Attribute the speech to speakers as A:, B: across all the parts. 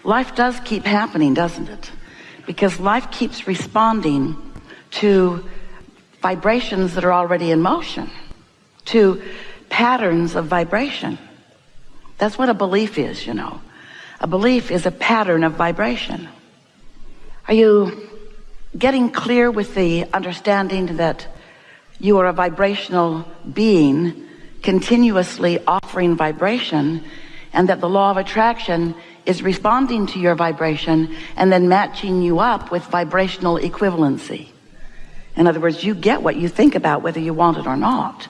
A: Life does keep happening, doesn't it? Because life keeps responding to vibrations that are already in motion, to patterns of vibration. That's what a belief is, you know. A belief is a pattern of vibration. Are you getting clear with the understanding that you are a vibrational being continuously offering vibration, and that the law of attraction is responding to your vibration and then matching you up with vibrational equivalency? In other words, you get what you think about whether you want it or not.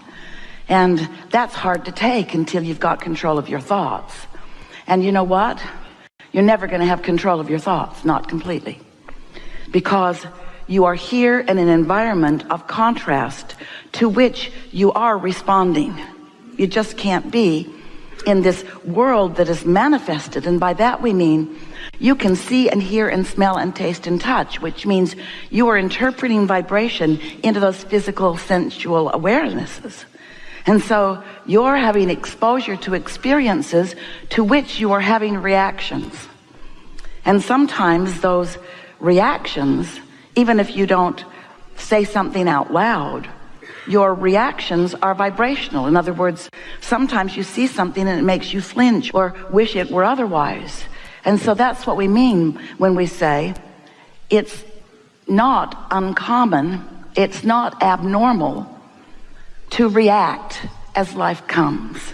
A: And that's hard to take until you've got control of your thoughts. And you know what? You're never going to have control of your thoughts, not completely. Because you are here in an environment of contrast to which you are responding. You just can't be in this world that is manifested. And by that we mean you can see and hear and smell and taste and touch, which means you are interpreting vibration into those physical, sensual awarenesses. And so you're having exposure to experiences to which you are having reactions. And sometimes those reactions, even if you don't say something out loud, your reactions are vibrational. In other words, sometimes you see something and it makes you flinch or wish it were otherwise. And so that's what we mean when we say it's not uncommon, it's not abnormal to react as life comes.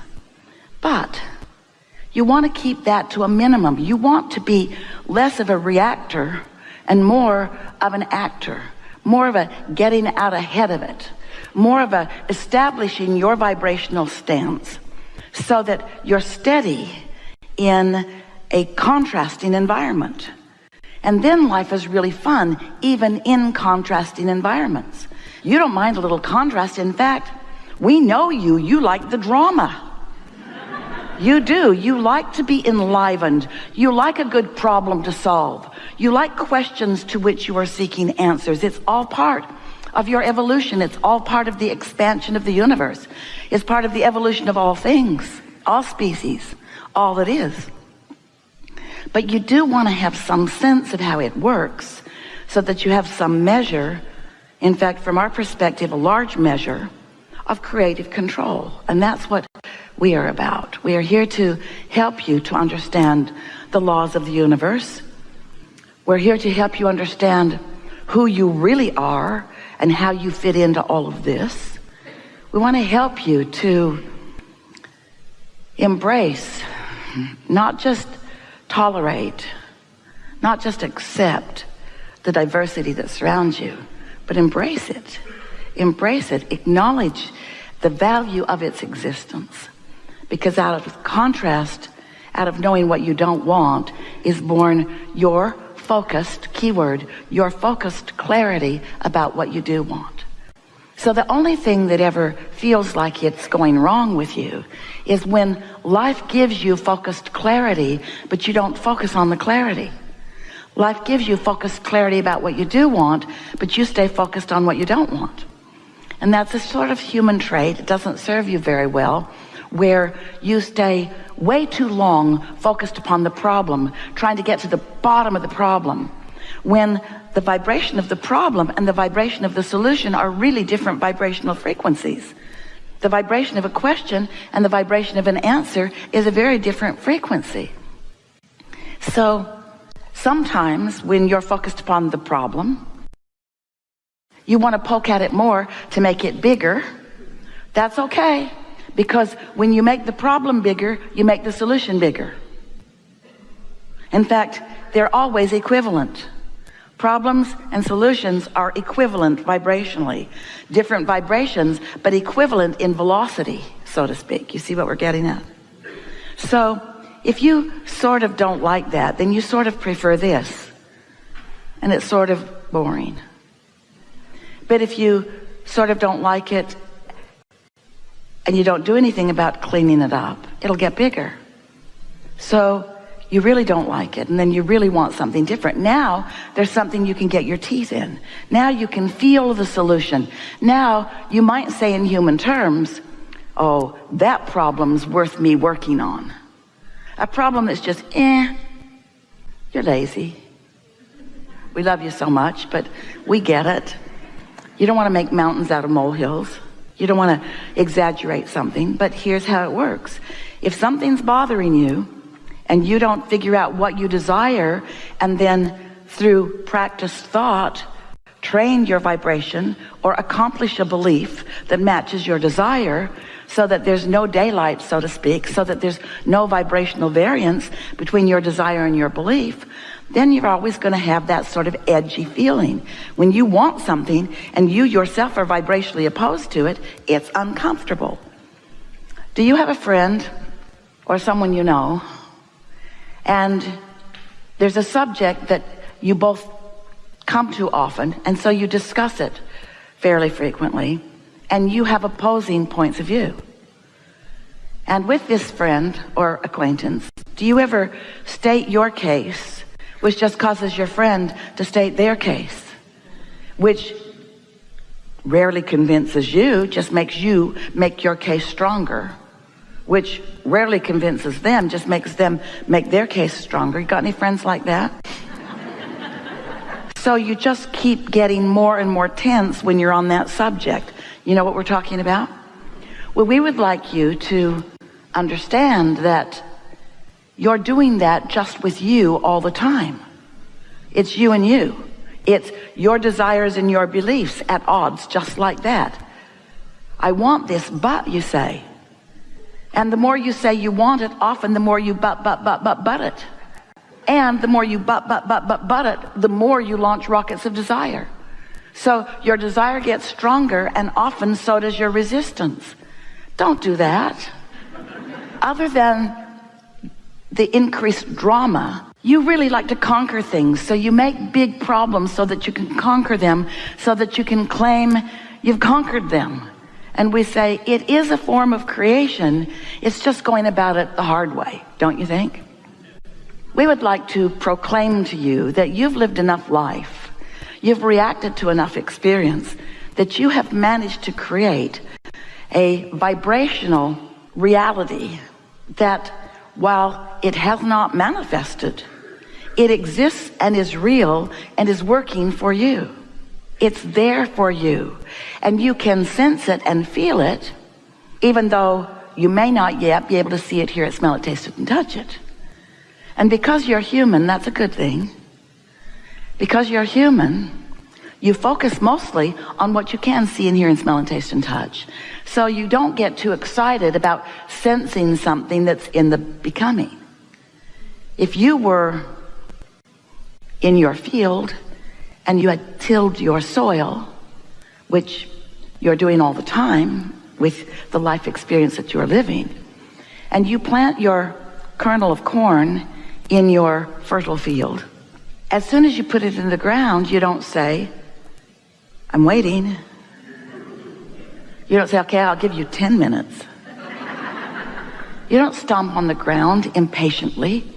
A: But you want to keep that to a minimum. You want to be less of a reactor and more of an actor, more of a getting out ahead of it, more of a establishing your vibrational stance so that you're steady in a contrasting environment. And then life is really fun, even in contrasting environments. You don't mind a little contrast. In fact, we know you like the drama. You do. You like to be enlivened. You like a good problem to solve. You like questions to which you are seeking answers. It's all part of your evolution. It's all part of the expansion of the universe. It's part of the evolution of all things, all species, all that is. But you do want to have some sense of how it works so that you have some measure, in fact, from our perspective, a large measure of creative control. And that's what we are about. We are here to help you to understand the laws of the universe. We're here to help you understand who you really are and how you fit into all of this. We want to help you to embrace, not just tolerate, not just accept the diversity that surrounds you, but embrace it. Embrace it. Acknowledge the value of its existence. Because out of contrast, out of knowing what you don't want, is born your focused, keyword, your focused clarity about what you do want. So the only thing that ever feels like it's going wrong with you is when life gives you focused clarity, but you don't focus on the clarity. Life gives you focused clarity about what you do want, but you stay focused on what you don't want. And that's a sort of human trait. It doesn't serve you very well, where you stay way too long focused upon the problem, trying to get to the bottom of the problem, when the vibration of the problem and the vibration of the solution are really different vibrational frequencies. The vibration of a question and the vibration of an answer is a very different frequency. So sometimes when you're focused upon the problem, you want to poke at it more to make it bigger. That's okay, because when you make the problem bigger, you make the solution bigger. In fact, they're always equivalent. Problems and solutions are equivalent vibrationally. Different vibrations, but equivalent in velocity, so to speak. You see what we're getting at? So if you sort of don't like that, then you sort of prefer this. And it's sort of boring. But if you sort of don't like it and you don't do anything about cleaning it up, it'll get bigger. So you really don't like it, and then you really want something different. Now there's something you can get your teeth in. Now you can feel the solution. Now you might say in human terms, oh, that problem's worth me working on. A problem that's just You're lazy. We love you so much, but we get it. You don't want to make mountains out of molehills. You don't want to exaggerate something, but here's how it works. If something's bothering you and you don't figure out what you desire, and then through practiced thought, train your vibration or accomplish a belief that matches your desire, so that there's no daylight, so to speak, so that there's no vibrational variance between your desire and your belief, then you're always going to have that sort of edgy feeling. When you want something and you yourself are vibrationally opposed to it, it's uncomfortable. Do you have a friend or someone you know, and there's a subject that you both come to often, and so you discuss it fairly frequently, and you have opposing points of view? And with this friend or acquaintance, do you ever state your case, which just causes your friend to state their case, which rarely convinces you, just makes you make your case stronger, which rarely convinces them, just makes them make their case stronger? You got any friends like that? So you just keep getting more and more tense when you're on that subject. You know what we're talking about? Well, we would like you to understand that you're doing that just with you all the time. It's you and you. It's your desires and your beliefs at odds, just like that. I want this, but, you say. And the more you say you want it, often the more you but it. And the more you but it, the more you launch rockets of desire. So your desire gets stronger, and often so does your resistance. Don't do that. Other than the increased drama, you really like to conquer things. So you make big problems so that you can conquer them, so that you can claim you've conquered them. And we say, it is a form of creation. It's just going about it the hard way, don't you think? We would like to proclaim to you that you've lived enough life, you've reacted to enough experience, that you have managed to create a vibrational reality that, while it has not manifested, it exists and is real and is working for you. It's there for you, and you can sense it and feel it, even though you may not yet be able to see it, hear it, smell it, taste it, and touch it. And because you're human, that's a good thing. Because you're human, you focus mostly on what you can see and hear and smell and taste and touch. So you don't get too excited about sensing something that's in the becoming. If you were in your field and you had tilled your soil, which you're doing all the time with the life experience that you're living, and you plant your kernel of corn in your fertile field, as soon as you put it in the ground, you don't say, I'm waiting. You don't say, okay, I'll give you 10 minutes. You don't stomp on the ground impatiently,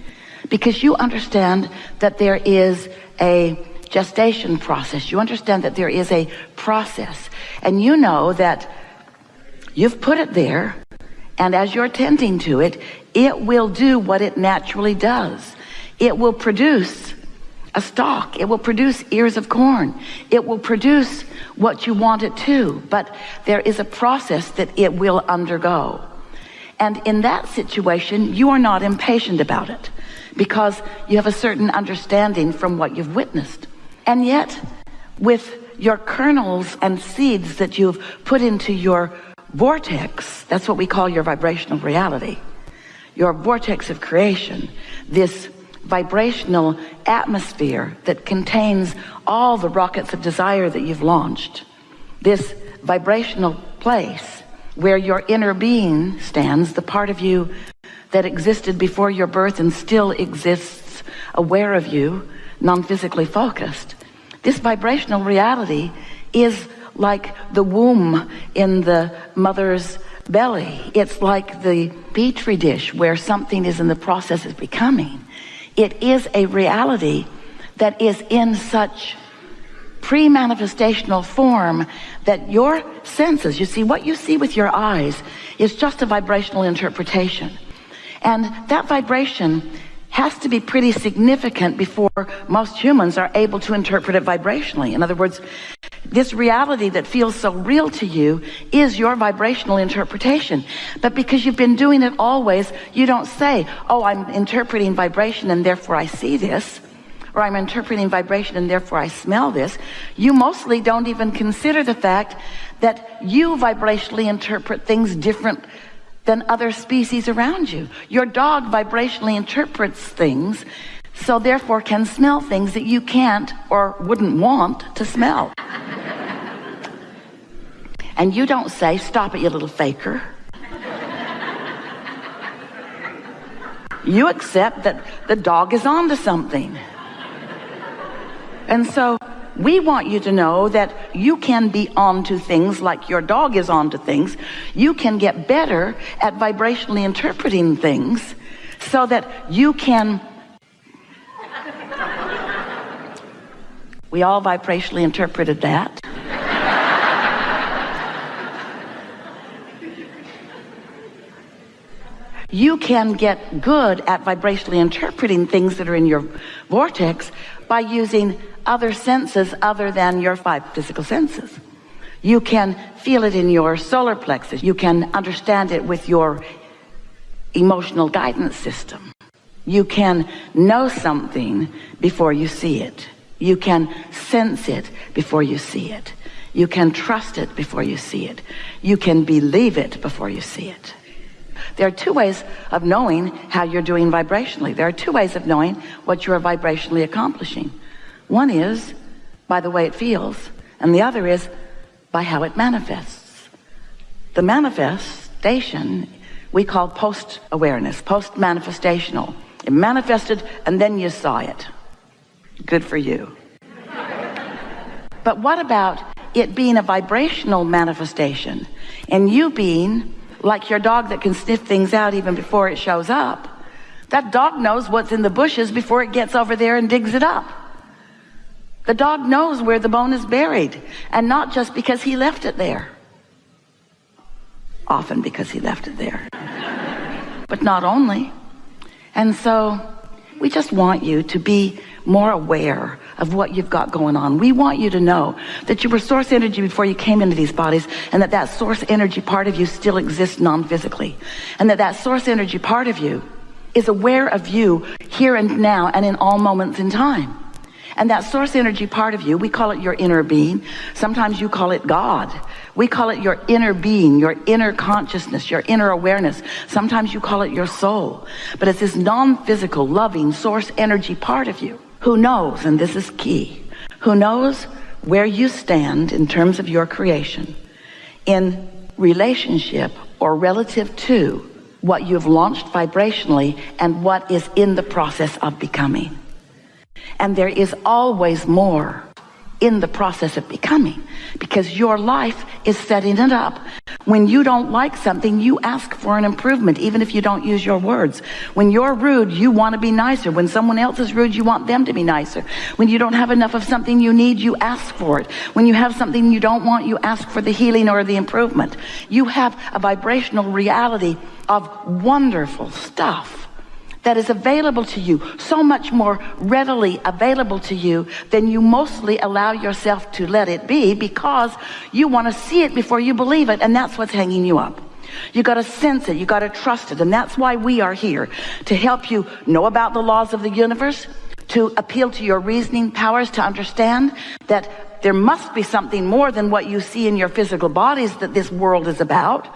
A: because you understand that there is a gestation process. You understand that there is a process, and you know that you've put it there, and as you're tending to it, it will do what it naturally does. It will produce a stalk. It will produce ears of corn. It will produce what you want it to, but there is a process that it will undergo. And in that situation, you are not impatient about it, because you have a certain understanding from what you've witnessed. And yet, with your kernels and seeds that you've put into your vortex, that's what we call your vibrational reality, your vortex of creation, this vibrational atmosphere that contains all the rockets of desire that you've launched, this vibrational place where your inner being stands, the part of you that existed before your birth and still exists aware of you, non-physically focused. This vibrational reality is like the womb in the mother's belly. It's like the petri dish where something is in the process of becoming. It is a reality that is in such pre-manifestational form that your senses, you see, what you see with your eyes is just a vibrational interpretation. And that vibration has to be pretty significant before most humans are able to interpret it vibrationally. In other words, this reality that feels so real to you is your vibrational interpretation. But because you've been doing it always, you don't say, oh, I'm interpreting vibration and therefore I see this, or I'm interpreting vibration and therefore I smell this. You mostly don't even consider the fact that you vibrationally interpret things different than other species around you. Your dog vibrationally interprets things, so therefore can smell things that you can't or wouldn't want to smell. And you don't say, stop it, you little faker. You accept that the dog is onto something. And so we want you to know that you can be onto things like your dog is onto things. You can get better at vibrationally interpreting things so that you can... We all vibrationally interpreted that. You can get good at vibrationally interpreting things that are in your vortex by using other senses other than your 5 physical senses. You can feel it in your solar plexus. You can understand it with your emotional guidance system. You can know something before you see it. You can sense it before you see it. You can trust it before you see it. You can believe it before you see it. There are 2 ways of knowing how you're doing vibrationally. There are 2 ways of knowing what you are vibrationally accomplishing. One is by the way it feels, and the other is by how it manifests. The manifestation we call post-awareness, post-manifestational. It manifested and then you saw it. Good for you. But what about it being a vibrational manifestation and you being like your dog that can sniff things out even before it shows up? That dog knows what's in the bushes before it gets over there and digs it up. The dog knows where the bone is buried, and not just because he left it there. Often because he left it there. But not only. And so we just want you to be more aware of what you've got going on. We want you to know that you were source energy before you came into these bodies, and that source energy part of you still exists non-physically, and that source energy part of you is aware of you here and now and in all moments in time. And that source energy part of you, we call it your inner being. Sometimes you call it God. We call it your inner being, your inner consciousness, your inner awareness. Sometimes you call it your soul. But it's this non-physical, loving source energy part of you who knows, and this is key, who knows where you stand in terms of your creation in relationship or relative to what you've launched vibrationally and what is in the process of becoming. And there is always more in the process of becoming, because your life is setting it up. When you don't like something, you ask for an improvement, even if you don't use your words. When you're rude, you want to be nicer. When someone else is rude, you want them to be nicer. When you don't have enough of something you need, you ask for it. When you have something you don't want, you ask for the healing or the improvement. You have a vibrational reality of wonderful stuff that is available to you, so much more readily available to you than you mostly allow yourself to let it be, because you want to see it before you believe it, and that's what's hanging you up. You got to sense it, you got to trust it, and that's why we are here, to help you know about the laws of the universe, to appeal to your reasoning powers, to understand that there must be something more than what you see in your physical bodies that this world is about.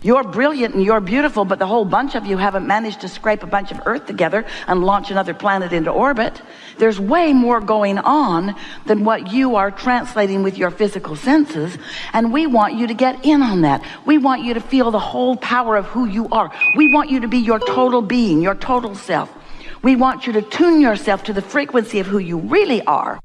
A: You're brilliant and you're beautiful, but the whole bunch of you haven't managed to scrape a bunch of Earth together and launch another planet into orbit. There's way more going on than what you are translating with your physical senses, and we want you to get in on that. We want you to feel the whole power of who you are. We want you to be your total being, your total self. We want you to tune yourself to the frequency of who you really are.